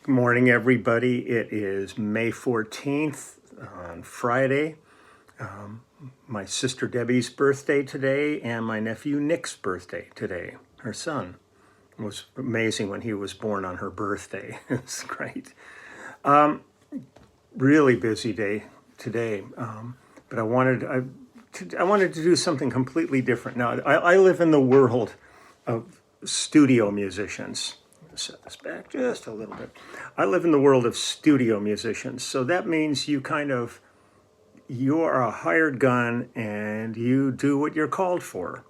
Good morning, everybody. It is May 14th on Friday. My sister Debbie's birthday today and my nephew Nick's birthday today. Her son. It was amazing when he was born on her birthday. It's great. Really busy day today, but I wanted to do something completely different. Now, I live in the world of studio musicians. Set this back just a little bit. I live in the world of studio musicians, so that means you are a hired gun and you do what you're called for.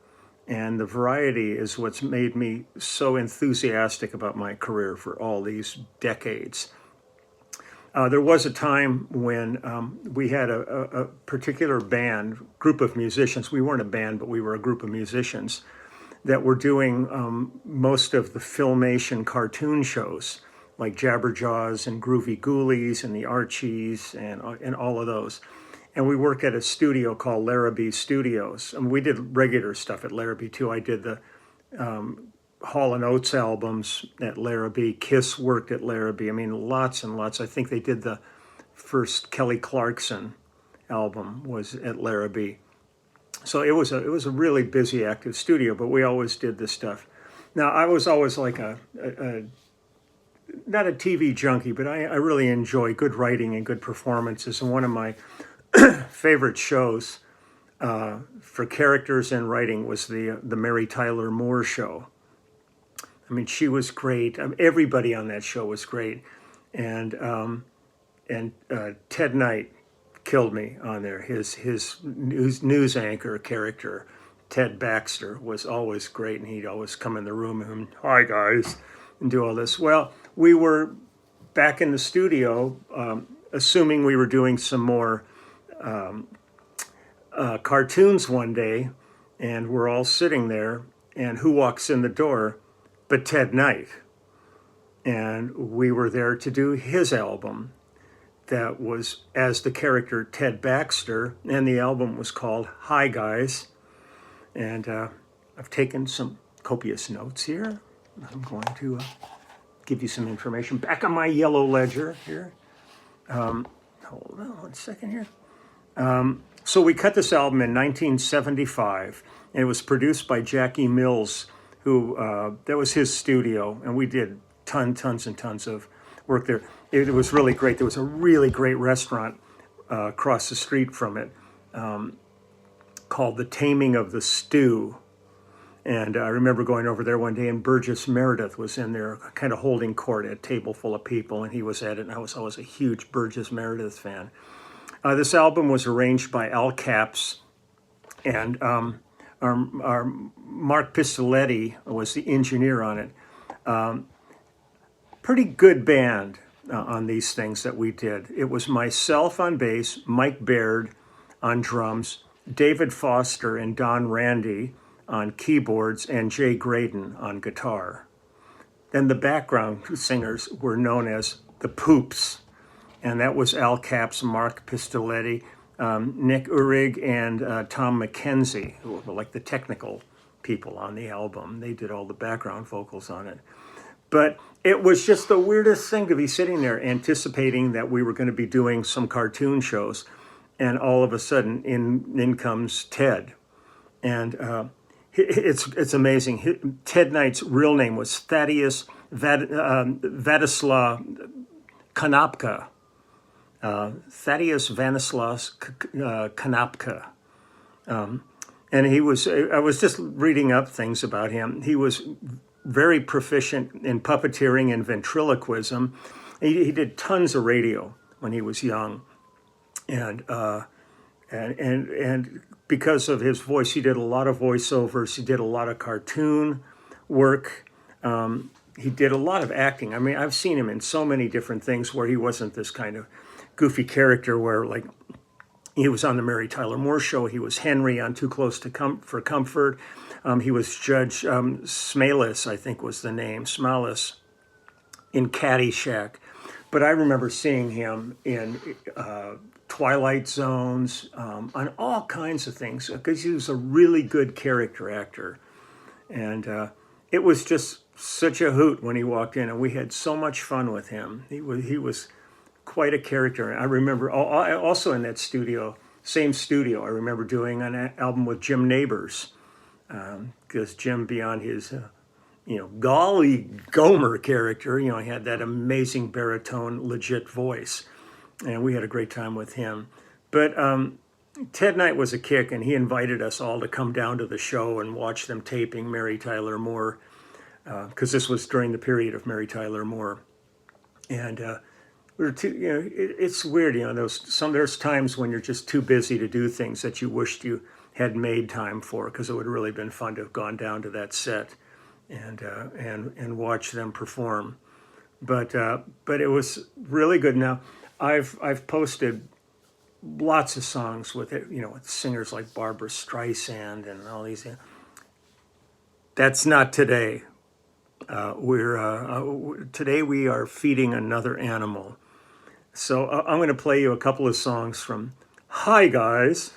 And the variety is what's made me so enthusiastic about my career for all these decades. There was a time when we had a particular group of musicians. We weren't a band, but we were a group of musicians that were doing most of the Filmation cartoon shows, like Jabberjaws and Groovy Ghoulies and the Archies and all of those. And we worked at a studio called Larrabee Studios. And we did regular stuff at Larrabee too. I did the Hall & Oates albums at Larrabee. Kiss worked at Larrabee. I mean, lots and lots. I think they did the first Kelly Clarkson album was at Larrabee. So it was a really busy, active studio, but we always did this stuff. Now, I was always like not a TV junkie, but I really enjoy good writing and good performances. And one of my favorite shows for characters and writing was the Mary Tyler Moore Show. I mean, she was great. Everybody on that show was great. And Ted Knight killed me on there. His news anchor character, Ted Baxter, was always great, and he'd always come in the room and, "Hi, guys," and do all this. Well, we were back in the studio, assuming we were doing some more cartoons one day, and we're all sitting there, and who walks in the door but Ted Knight? And we were there to do his album. That was as the character Ted Baxter, and the album was called Hi Guys. And I've taken some copious notes here. I'm going to give you some information back on my yellow ledger here. Hold on 1 second here. So we cut this album in 1975, and it was produced by Jackie Mills, who that was his studio, and we did tons and tons of work there. It was really great. There was a really great restaurant across the street from it called The Taming of the Stew. And I remember going over there one day, and Burgess Meredith was in there kind of holding court at a table full of people, and he was at it, and I was always a huge Burgess Meredith fan. This album was arranged by Al Capps, and our Mark Pistoletti was the engineer on it. Pretty good band on these things that we did. It was myself on bass, Mike Baird on drums, David Foster and Don Randy on keyboards, and Jay Graydon on guitar. Then the background singers were known as the Poops, and that was Al Capps, Mark Pistoletti, Nick Uhrig, and Tom McKenzie, who were like the technical people on the album. They did all the background vocals on it. But it was just the weirdest thing to be sitting there anticipating that we were going to be doing some cartoon shows. And all of a sudden, in comes Ted. And it's amazing. Ted Knight's real name was Thaddeus Vladislav Konopka. Thaddeus Vladislav Konopka. And I was just reading up things about him. He was very proficient in puppeteering and ventriloquism. He did tons of radio when he was young, and because of his voice, he did a lot of voiceovers. He did a lot of cartoon work. He did a lot of acting. I mean, I've seen him in so many different things where he wasn't this kind of goofy character where, like, he was on the Mary Tyler Moore Show. He was Henry on Too Close for Comfort. He was Judge Smalis, I think was the name, Smalis, in Caddyshack. But I remember seeing him in Twilight Zones, on all kinds of things, because he was a really good character actor. And it was just such a hoot when he walked in, and we had so much fun with him. He was quite a character. I remember also in that studio, same studio, I remember doing an album with Jim Neighbors, because Jim, beyond his golly Gomer character, he had that amazing baritone, legit voice, and we had a great time with him. But Ted Knight was a kick, and he invited us all to come down to the show and watch them taping Mary Tyler Moore, because this was during the period of Mary Tyler Moore, and we were too. It's weird. There's times when you're just too busy to do things that you wished you had made time for, because it would really been fun to have gone down to that set and watch them perform. But it was really good. Now, I've posted lots of songs with it, with singers like Barbra Streisand and all these. That's not today. Today we are feeding another animal. So I'm going to play you a couple of songs from Hi Guys,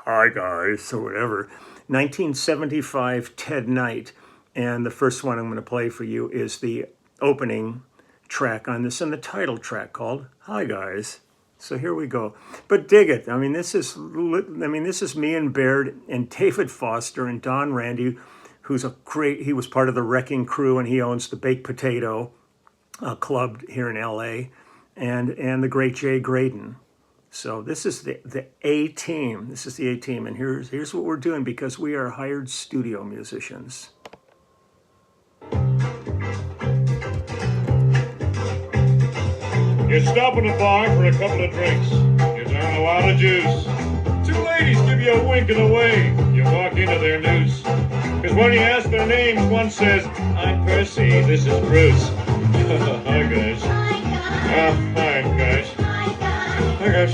or whatever, 1975 Ted Knight. And the first one I'm going to play for you is the opening track on this, and the title track called Hi Guys. So here we go. But dig it. This is me and Baird and David Foster and Don Randy, he was part of the Wrecking Crew, and he owns the Baked Potato Club here in LA, and the great Jay Graydon. So this is the A-Team. This is the A-Team, and here's what we're doing, because we are hired studio musicians. You stop in the bar for a couple of drinks. You down a lot of juice. Two ladies give you a wink and away. You walk into their noose. Because when you ask their names, one says, I'm Percy, this is Bruce. Hi, guys. Hi, guys. Hi, guys.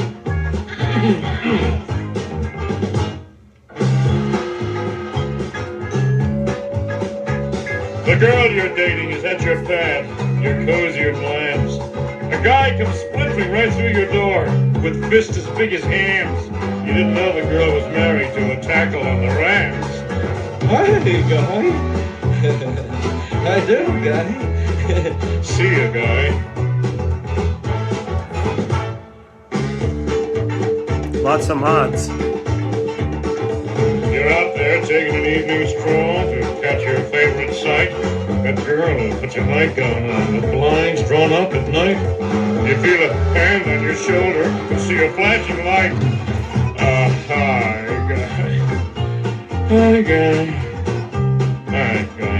The girl you're dating is at your pad, your cozy or plans. A guy comes splintering right through your door with fists as big as hams. You didn't know the girl was married to a tackle on the Rams. Hi, guy. How do, guy? See ya, guy. Lots of mods. You're out there taking an evening stroll to catch your favorite sight. That girl will put your nightgown on, the blinds drawn up at night. You feel a hand on your shoulder and see a flashing light. Hi, guy. Hi, guy. Hi, guy.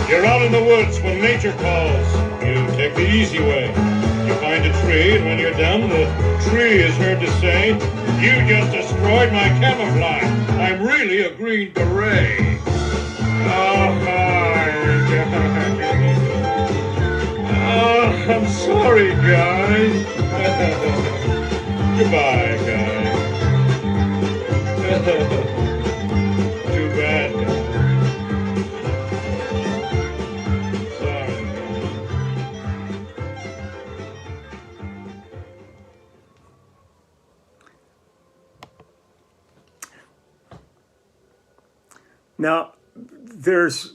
You're out in the woods when nature calls. You take the easy way. You find a tree, and when you're done, the tree is heard to say, you just destroyed my camouflage. I'm really a Green Beret. Oh, hi, guys. Oh, I'm sorry, guys. Goodbye, guys. Too bad, guys. Now, there's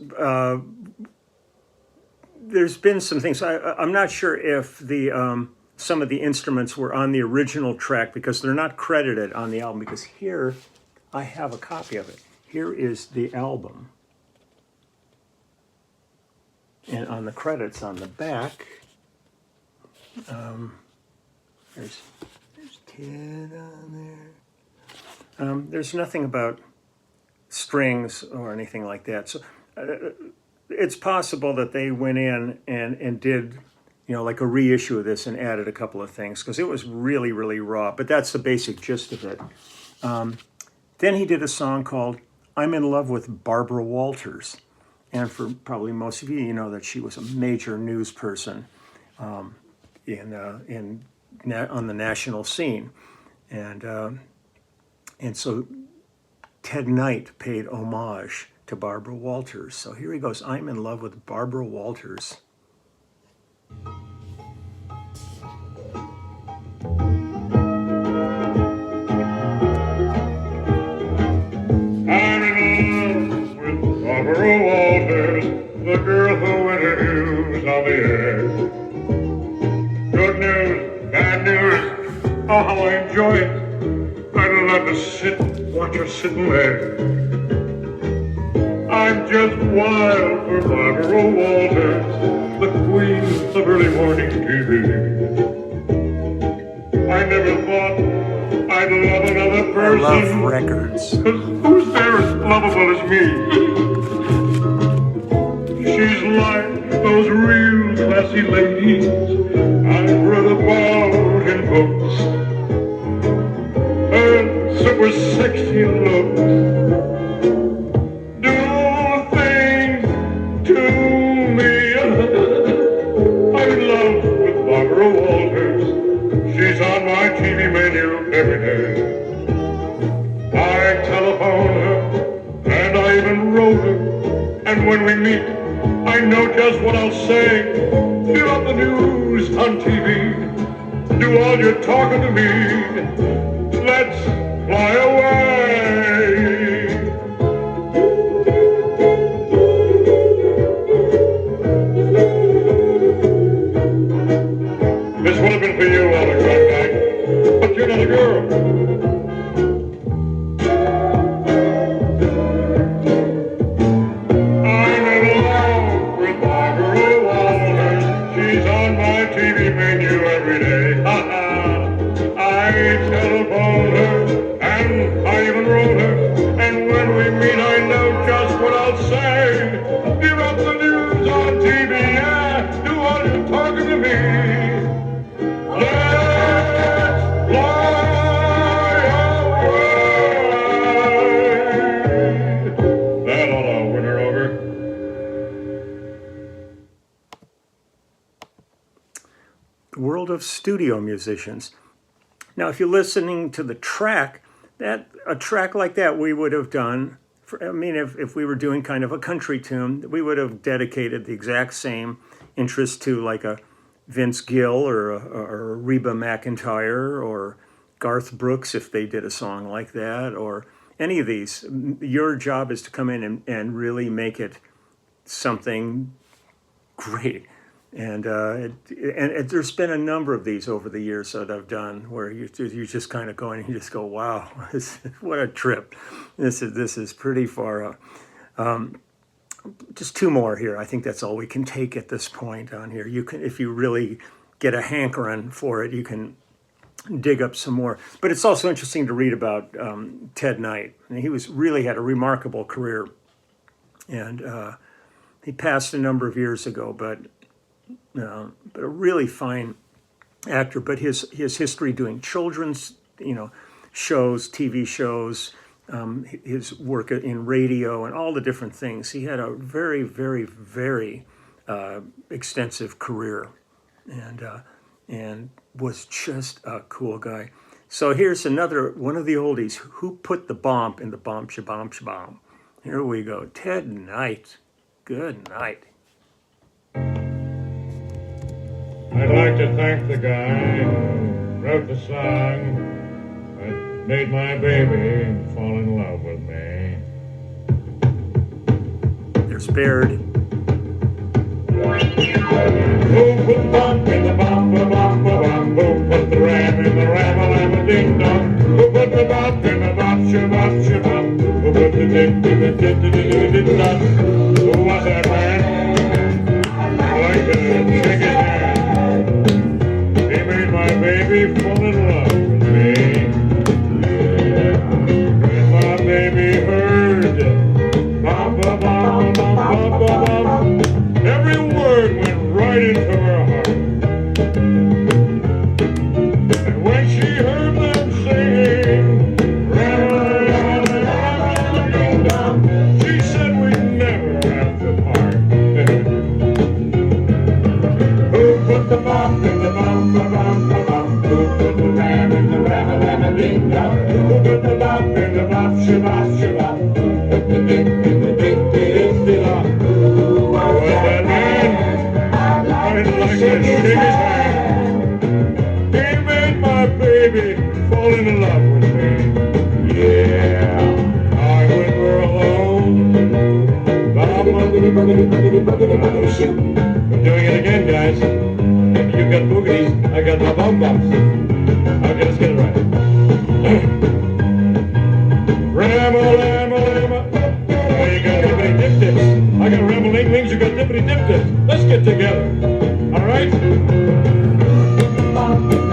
been some things. I'm not sure if some of the instruments were on the original track, because they're not credited on the album, because here I have a copy of it. Here is the album. And on the credits on the back, there's Ted on there. There's nothing about strings or anything like that. So it's possible that they went in and did, like a reissue of this and added a couple of things, because it was really, really raw. But that's the basic gist of it. Then he did a song called I'm in Love with Barbara Walters. And for probably most of you, you know that she was a major news person on the national scene. And so Ted Knight paid homage to Barbara Walters. So here he goes, I'm in love with Barbara Walters. I'm in love with Barbara Walters, the girl who interviews on the air. Good news, bad news, oh how I enjoy it. I'd love to watch her sitting there. I'm just wild for Barbara Walters, the queen of early morning TV. I never thought I'd love another I person. love records. 'Cause who's there as lovable as me? She's like those real classy ladies I've read about in books. Her super sexy looks do things to me. I'm in love with Barbara Walters. She's on my TV menu every day. I telephone her, and I even wrote her. And when we meet, I know just what I'll say. Give up the news on TV. Do all your talking to me. Let's fly away. This would have been for you, autograph guy, but you're not a girl. I'm in love with Barbara Walters. She's on my TV menu every day. Ha ha! I telephoned her and I even wrote her. And when we meet, I know just what I'll say. Give up the news on TV, yeah. Do all your talking to me. Let's fly away. That ought to win her over. World of studio musicians. Now, if you're listening to the track, a track like that we would have done, if we were doing kind of a country tune, we would have dedicated the exact same interest to like a Vince Gill or a Reba McEntire or Garth Brooks if they did a song like that, or any of these. Your job is to come in and really make it something great. And there's been a number of these over the years that I've done where you just kind of go in and you just go, wow, what a trip. This is pretty far out. Just two more here. I think that's all we can take at this point on here. You can, if you really get a hankering for it, you can dig up some more. But it's also interesting to read about Ted Knight. I mean, he really had a remarkable career, and he passed a number of years ago. But a really fine actor. But his history doing children's shows, TV shows. His work in radio and all the different things. He had a very, very, very extensive career, and was just a cool guy. So here's another one of the oldies. Who put the bomb in the bomb shabomb shabomb? Here we go. Ted Knight. Good night. I'd like to thank the guy who wrote the song that made my baby fall in love with me. There's Baird. Who put the bump in the bump, a bump, a bump? Who put the ram in the ram-a-lam-a-ding-dong? Who put the bump in the bump, shabop, shabop? Who put the ding-ding-ding-ding-ding-ding-dong? Who was that man? I like to shake his hand. He made my baby fall in love with me. When my baby heard bum, ba, bum, bum, bum, bum, bum, every word went right into her heart. And when she heard them singing, she said we'd never have to part. Who We're doing it again, guys. You got boogies, I got the bum-bums. Okay, let's get it right. Ram-a-lam-a-lam-a. Oh, you got dippity-dip-dips. I got ram-a-ling-lings, you got dippity-dip-dips. Let's get together. All right?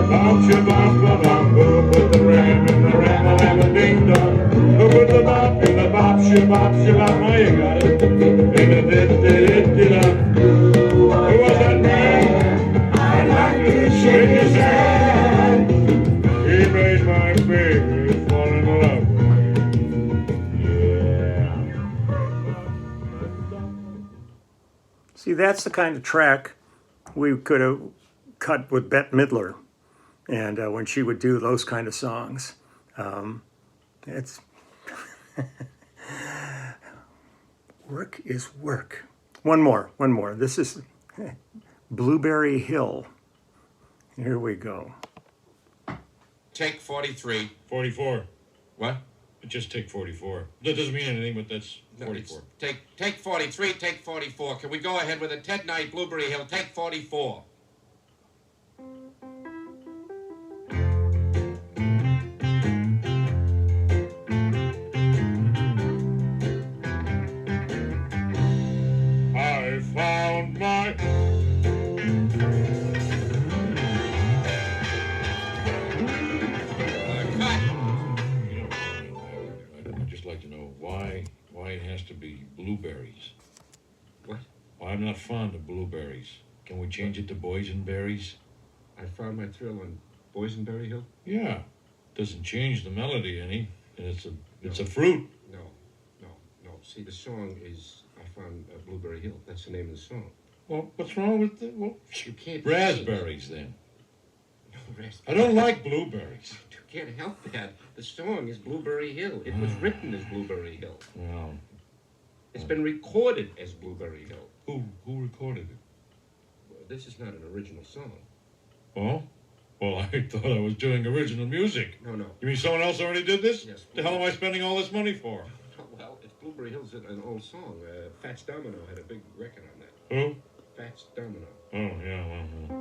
Bop-sha-bop-ba-bop. Who put the ram in the ram-a-lam-a-ding-dong? Who put the bop in the bop-sha-bop-sha-bop? Now you got it. In the dip-dip-dip-dip-dip. Who was that man? I like to shake his hand. He made my baby fall in love with me. Yeah. See, that's the kind of track we could have cut with Bette Midler, and when she would do those kind of songs. It's work is work. One more. This is Blueberry Hill. Here we go. Take 43. 44. What? Just take 44. That doesn't mean anything, but that's No, 44. Take 43, take 44. Can we go ahead with it? Ted Knight, Blueberry Hill, take 44. I found my... Cut. I'd just like to know why it has to be blueberries. What? Well, I'm not fond of blueberries. Can we change it to boysenberries? I found my thrill on Boysenberry Hill? Yeah. Doesn't change the melody any, and it's a fruit. No. See, the song is I found Blueberry Hill. That's the name of the song. Well, what's wrong with it? Well, You can't... raspberries then. No, raspberries. I don't like blueberries. You can't help that. The song is Blueberry Hill. It was written as Blueberry Hill. Well, It's been recorded as Blueberry Hill. who recorded it? Well, this is not an original song. Oh? Well, I thought I was doing original music. No. You mean someone else already did this? Yes. The hell am I spending all this money for? Well, it's Blueberry Hill's an old song. Fats Domino had a big record on that. Who? Fats Domino. Oh, yeah, well.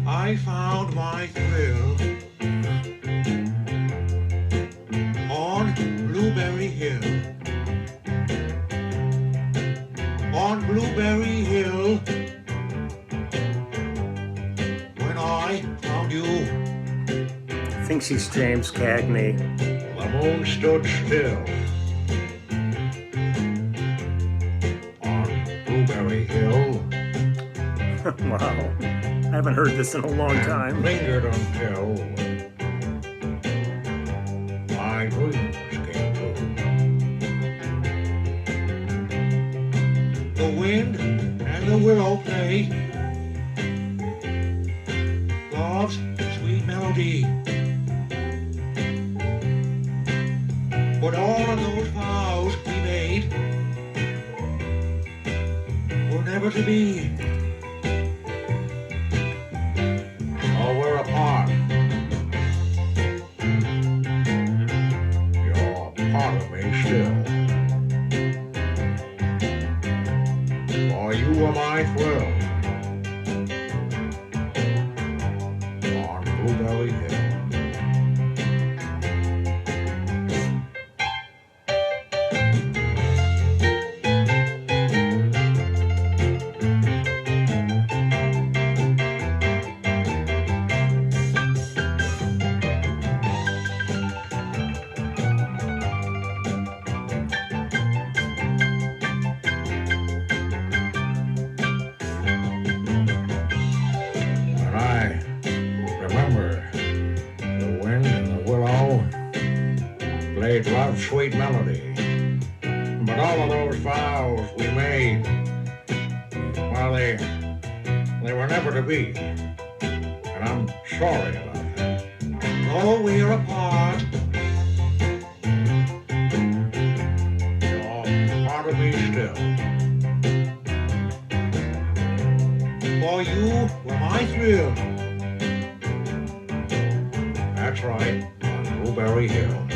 I found my thrill on Blueberry Hill. On Blueberry Hill, when I found you, Thinks he's James Cagney. the moon stood still. On Blueberry Hill, Wow. I haven't heard this in a long time. lingered until my dreams came true. The wind and the willow play love's sweet melody. But all of those vows we made were never to be. Oh, we're apart. You're part of me still. For you were my thrill. On Blueberry Hill. And I remember the wind and the willow played love's sweet melody. But all of those vows we made, well, they were never to be. And I'm sorry about that. Oh, we're apart. You're part of me still. For you were my thrill right, on Blueberry Hill.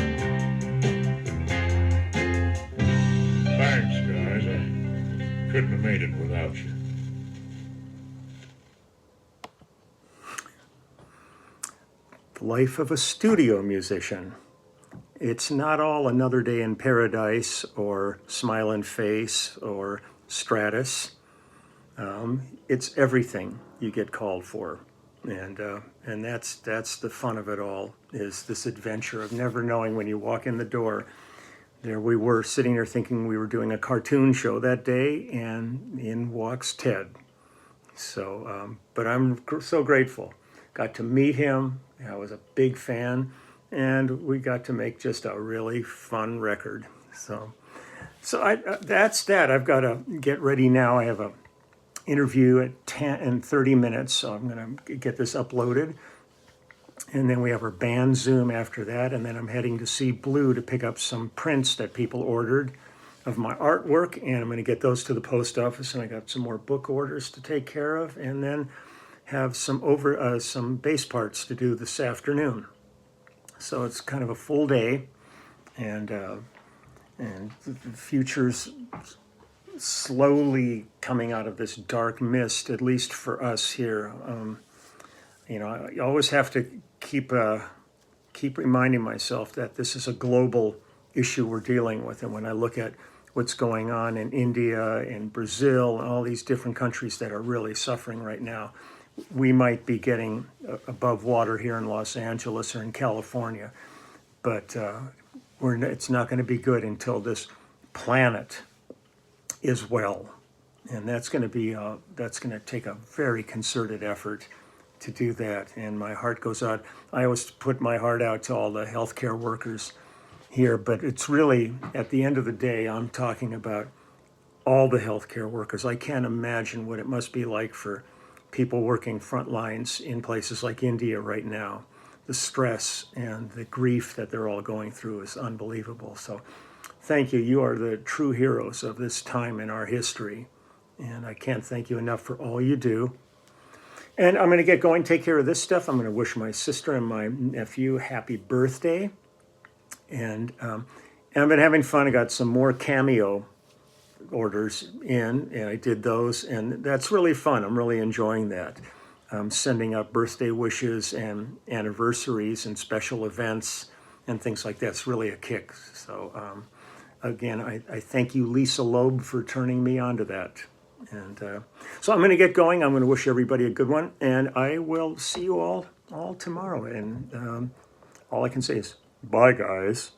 Thanks, guys. I couldn't have made it without you. The life of a studio musician. It's not all Another Day in Paradise or Smiling Face or Stratus. It's everything you get called for. And that's the fun of it all, is this adventure of never knowing when you walk in the door. There we were sitting there thinking we were doing a cartoon show that day, and in walks Ted. So, but I'm so grateful. Got to meet him. I was a big fan, and we got to make just a really fun record. So that's that. I've got to get ready now. I have a interview at 10 and 30 minutes, so I'm going to get this uploaded. And then we have our band Zoom after that, and then I'm heading to see Blue to pick up some prints that people ordered of my artwork, and I'm going to get those to the post office, and I got some more book orders to take care of, and then have some bass parts to do this afternoon. So it's kind of a full day, and the future's slowly coming out of this dark mist, at least for us here. I always have to keep reminding myself that this is a global issue we're dealing with. And when I look at what's going on in India and Brazil and all these different countries that are really suffering right now, we might be getting above water here in Los Angeles or in California. But it's not going to be good until this planet is well. And that's going to take a very concerted effort to do that. And my heart goes out. I always put my heart out to all the healthcare workers here, but it's really, at the end of the day, I'm talking about all the healthcare workers. I can't imagine what it must be like for people working front lines in places like India right now. The stress and the grief that they're all going through is unbelievable. So thank you. You are the true heroes of this time in our history. And I can't thank you enough for all you do. And I'm going to get going, take care of this stuff. I'm going to wish my sister and my nephew happy birthday. And I've been having fun. I got some more Cameo orders in, and I did those. And that's really fun. I'm really enjoying that. Sending out birthday wishes and anniversaries and special events and things like that. It's really a kick. So again, I thank you, Lisa Loeb, for turning me on to that. And so I'm going to get going. I'm going to wish everybody a good one, and I will see you all tomorrow. And all I can say is, bye, guys.